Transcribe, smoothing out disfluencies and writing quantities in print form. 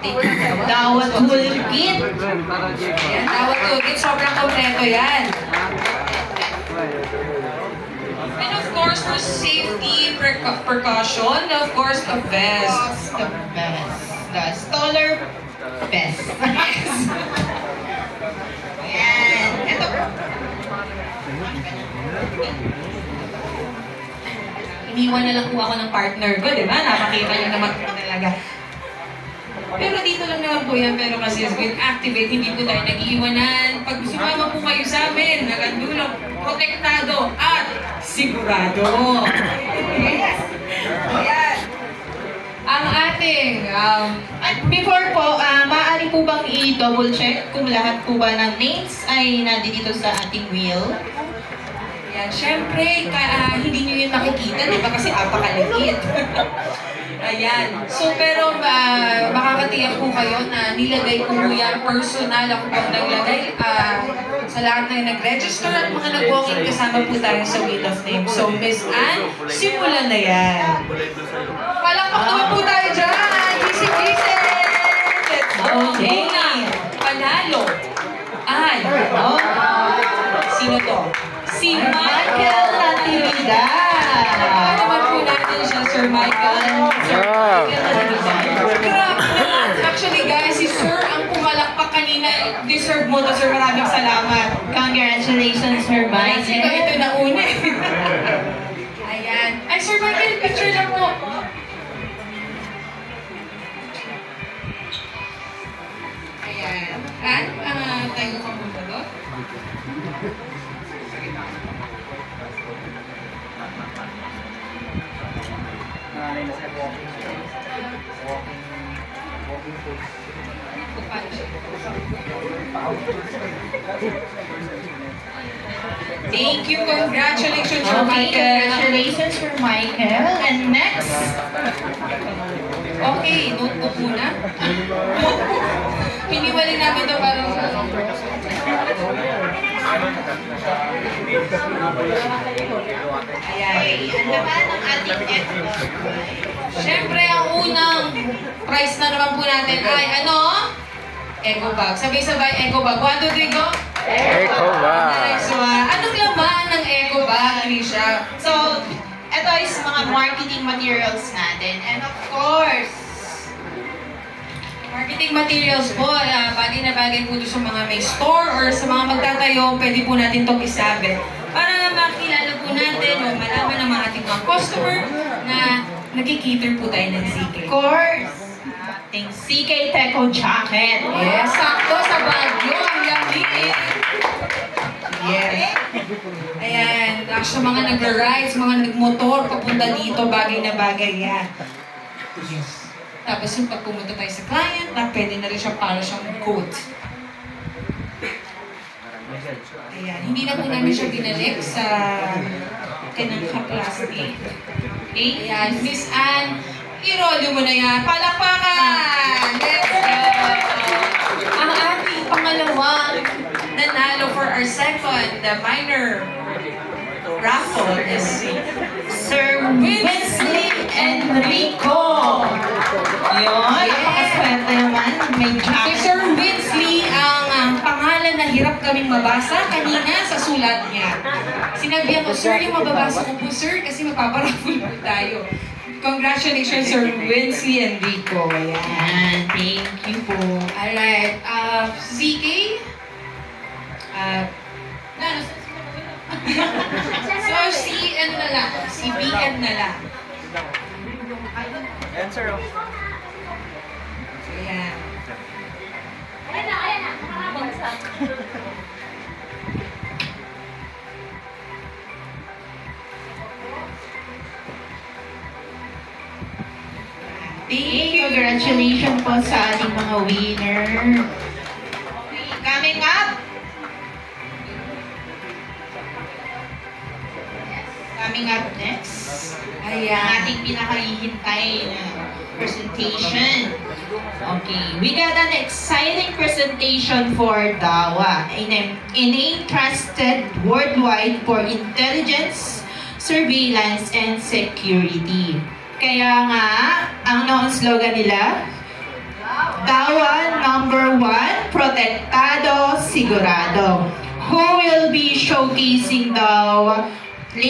Dawa Toolkit. Ayan, Dawa Toolkit. Sobrang kompleto yan. And of course, for safety precaution, of course, the vest. The best. The Stoller best. Ayan. Ito. Iniwan na lang po ako ng partner ko, di ba? Nakakita niyo naman po talaga. Pero dito lang naman po yan, pero kasi with Activate, hindi po tayo nag-iiwanan. Pag sumama po kayo sa amin, nagandulog, protektado, at sigurado. Yes. Ayan. Ang ating, Before po, maaari po bang i-double check kung lahat po ba ng names ay nandito sa ating wheel? yan, syempre, hindi nyo yun makikita, di ba? Kasi apakaliit. Ayan. So, pero makakatiyak po kayo na nilagay ko po yan personal. Ako po naglagay sa lahat na nag-register at mga nag-walk-in kasama po tayo sa Wheel of Name. So, Miss Anne, simulan na yan. Palakpak naman po tayo dyan! Busy-busy! Okay na. Panalo. Ay. Sino to? Si Michael Natividad. Ano naman po natin siya, Sir Michael? Sir Michael Natividad. Grabe naman. Actually guys, si Sir ang pumalakpak kanina. Deserve mo to, Sir. Maraming salamat. Congratulations, Sir Michael. Kasi ito na una. Ayan. Ay, Sir Michael, picture lang po. Ayan. At, tayo ka muna doon. Thank you. Congratulations, Sir Michael. Congratulations, Sir Michael. And next, Okay, notebook muna. Piniwali namin ito para sa... ayan, ang naman ng ating echo. Siyempre, ang unang prize na naman po natin ay ano? Eco bag. Sabay-sabay, eco bag. 1, 2, 3, go! Eco bag. Nice one. Anong laman ng eco bag, Alicia? So, ito is mga marketing materials natin. And of course, Marketing materials po, bagay na bagay po sa mga may store or sa mga magtatayo, pwede po natin itong isabi. Para makilala po natin o malaman ng mga ating mga customer na nagkikater po tayo ng CK. of course, ating CK Teco jacket. Yes, sakto sa Baguio. Ang yummy. Yes. Ayan, sa mga nagra-rides, mga nagmotor, papunta dito, bagay na bagay yan. Yes. Tapos yung pag pumunta tayo sa client, pwede na rin siya para siyang coat. Ayan, hindi na po namin siya binalik sa kanang ka-plastic. Okay? Ayan, Miss Anne, i-roll mo na yan. Palakpakan! Let's go! Ang ating pangalawang nanalo for our second, the minor raffle is Sir Wesley Enrico. Yun, napakaswerte naman. May Si jacket. Sir Winsley, ang pangalan na hirap kaming mabasa kanina sa sulat niya. Sinabihan ko, Sir, yung mababasa ko po, Sir, kasi magpaparaffle po tayo. Congratulations, Sir Winsley Enrico. Ayan. Yan, thank you po. Alright, ZK? So, CN na lang. CBN na lang. Answer. Ayan. Ayan na. Thank you. Congratulations po sa ating mga winner. Okay, coming up. Coming up next, ang Ayan. ating pinakahihintay na presentation. Okay, we got an exciting presentation for DAWA, a name trusted worldwide for intelligence, surveillance, and security. Kaya nga, ang noon slogan nila, DAWA protektado, sigurado. Who will be showcasing daw